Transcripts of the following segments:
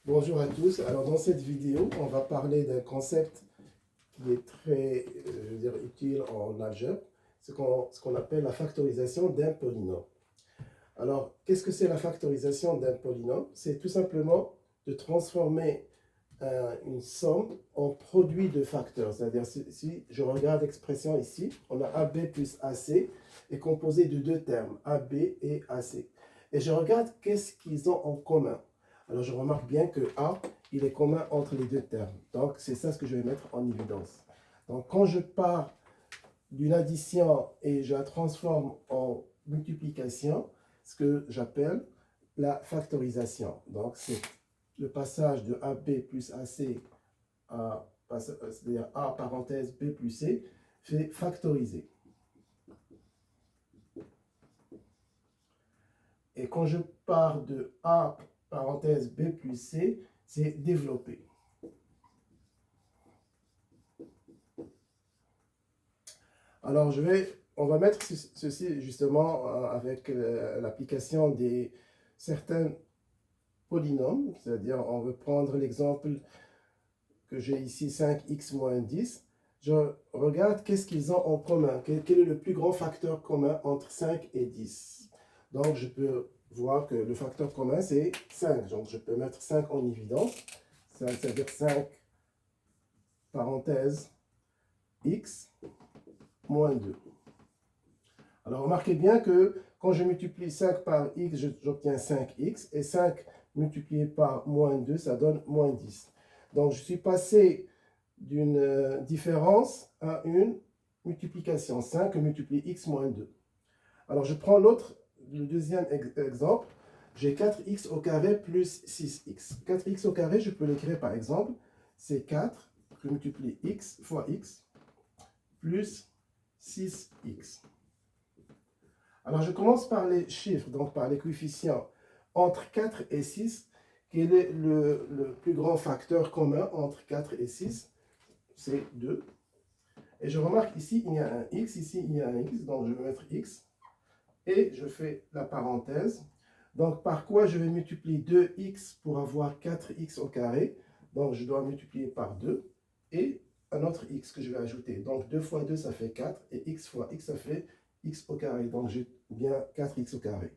Bonjour à tous. Alors dans cette vidéo, on va parler d'un concept qui est très utile en algèbre, ce qu'on appelle la factorisation d'un polynôme. Alors, qu'est-ce que c'est la factorisation d'un polynôme? C'est tout simplement de transformer une somme en produit de facteurs. C'est-à-dire, si je regarde l'expression ici, on a AB plus AC est composé de deux termes, AB et AC. Et je regarde qu'est-ce qu'ils ont en commun. Alors, je remarque bien que A, il est commun entre les deux termes. Donc, c'est ça ce que je vais mettre en évidence. Donc, quand je pars d'une addition et je la transforme en multiplication, ce que j'appelle la factorisation. Donc, c'est le passage de AB plus AC à, c'est-à-dire A parenthèse B plus C, fait factoriser. Et quand je pars de A parenthèse B plus C, c'est développer. Alors, on va mettre ceci justement avec l'application des certains polynômes, c'est-à-dire on veut prendre l'exemple que j'ai ici 5x moins 10. Je regarde qu'est-ce qu'ils ont en commun, quel est le plus grand facteur commun entre 5 et 10. Donc, je peux voir que le facteur commun, c'est 5. Donc, je peux mettre 5 en évidence. Ça veut dire 5 parenthèse x moins 2. Alors, remarquez bien que quand je multiplie 5 par x, j'obtiens 5x. Et 5 multiplié par moins 2, ça donne moins 10. Donc, je suis passé d'une différence à une multiplication. 5 multiplie x moins 2. Alors, je prends le deuxième exemple. J'ai 4x au carré plus 6x. 4x au carré, je peux l'écrire par exemple. C'est 4 que multiplie x fois x plus 6x. Alors, je commence par les chiffres, donc par les coefficients. Entre 4 et 6, quel est le plus grand facteur commun entre 4 et 6? C'est 2. Et je remarque ici, il y a un x, ici, il y a un x, donc je vais mettre x. Et je fais la parenthèse. Donc, par quoi je vais multiplier 2x pour avoir 4x au carré? Donc, je dois multiplier par 2. Et un autre x que je vais ajouter. Donc, 2 fois 2, ça fait 4. Et x fois x, ça fait x au carré. Donc, j'ai bien 4x au carré.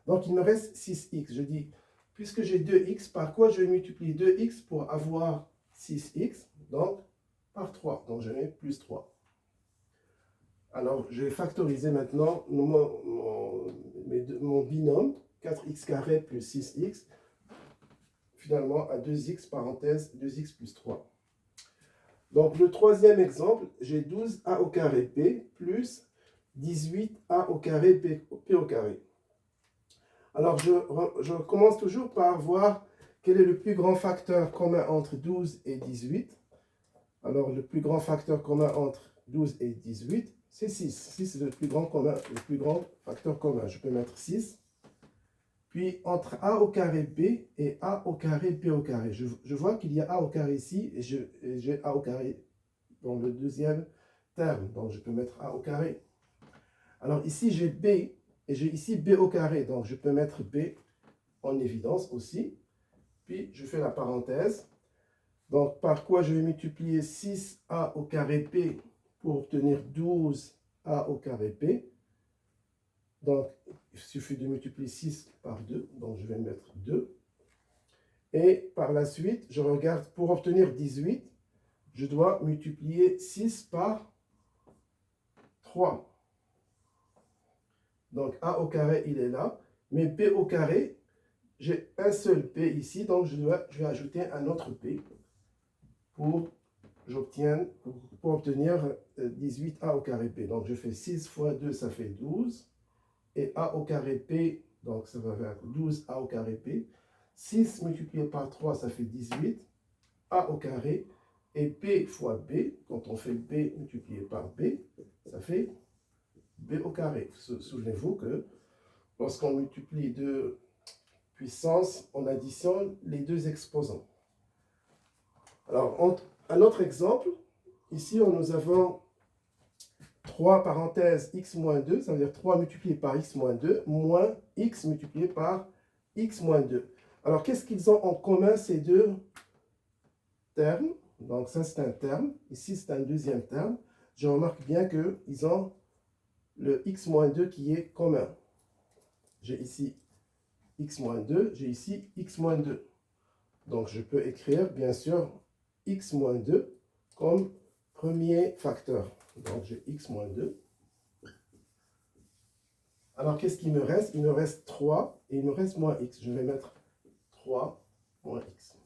Donc, il me reste 6x. Je dis, puisque j'ai 2x, par quoi je vais multiplier 2x pour avoir 6x? Donc, par 3. Donc, je mets plus 3. Alors, je vais factoriser maintenant mon binôme, 4x carré plus 6x, finalement à 2x, parenthèse, 2x plus 3. Donc, le troisième exemple, j'ai 12a au carré p plus 18a au carré p au carré. Alors, je commence toujours par voir quel est le plus grand facteur commun entre 12 et 18. Alors, le plus grand facteur commun entre 12 et 18, c'est 6. 6, c'est le plus grand facteur commun. Je peux mettre 6. Puis, entre a au carré b et a au carré b au carré. Je vois qu'il y a a au carré ici et j'ai a au carré dans le deuxième terme. Donc, je peux mettre a au carré. Alors, ici, j'ai b et j'ai ici b au carré. Donc, je peux mettre b en évidence aussi. Puis, je fais la parenthèse. Donc, par quoi je vais multiplier 6a au carré p pour obtenir 12a au carré p. Donc, il suffit de multiplier 6 par 2. Donc, je vais mettre 2. Et par la suite, je regarde, pour obtenir 18, je dois multiplier 6 par 3. Donc, a au carré, il est là. Mais p au carré, j'ai un seul p ici. Donc, je vais ajouter un autre p pour obtenir 18a au carré p. Donc, je fais 6 fois 2, ça fait 12. Et a au carré p, donc ça va faire 12a au carré p. 6 multiplié par 3, ça fait 18. A au carré. Et p fois b, quand on fait b multiplié par b, ça fait b au carré. Souvenez-vous que lorsqu'on multiplie deux puissances, on additionne les deux exposants. Alors, un autre exemple, ici, nous avons 3 parenthèses x moins 2, ça veut dire 3 multiplié par x moins 2, moins x multiplié par x moins 2. Alors, qu'est-ce qu'ils ont en commun, ces deux termes? Donc, ça, c'est un terme. Ici, c'est un deuxième terme. Je remarque bien qu'ils ont le x-2 qui est commun. J'ai ici x-2, j'ai ici x-2. Donc, je peux écrire, bien sûr, x-2 comme premier facteur. Donc, j'ai x-2. Alors, qu'est-ce qu'il me reste? Il me reste 3 et il me reste moins x. Je vais mettre 3 moins x.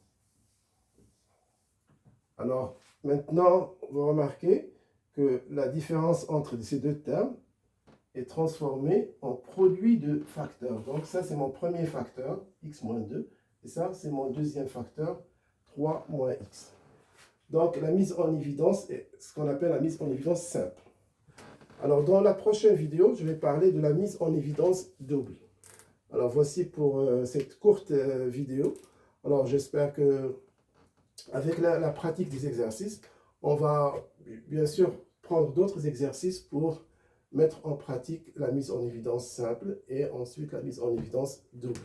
Alors, maintenant, vous remarquez que la différence entre ces deux termes est transformée en produit de facteurs. Donc, ça, c'est mon premier facteur, x-2. Et ça, c'est mon deuxième facteur, 3 moins x. Donc, la mise en évidence est ce qu'on appelle la mise en évidence simple. Alors, dans la prochaine vidéo, je vais parler de la mise en évidence double. Alors, voici pour cette courte vidéo. Alors, j'espère que avec la pratique des exercices, on va bien sûr prendre d'autres exercices pour mettre en pratique la mise en évidence simple et ensuite la mise en évidence double.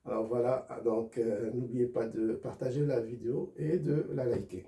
Alors voilà, donc n'oubliez pas de partager la vidéo et de la liker.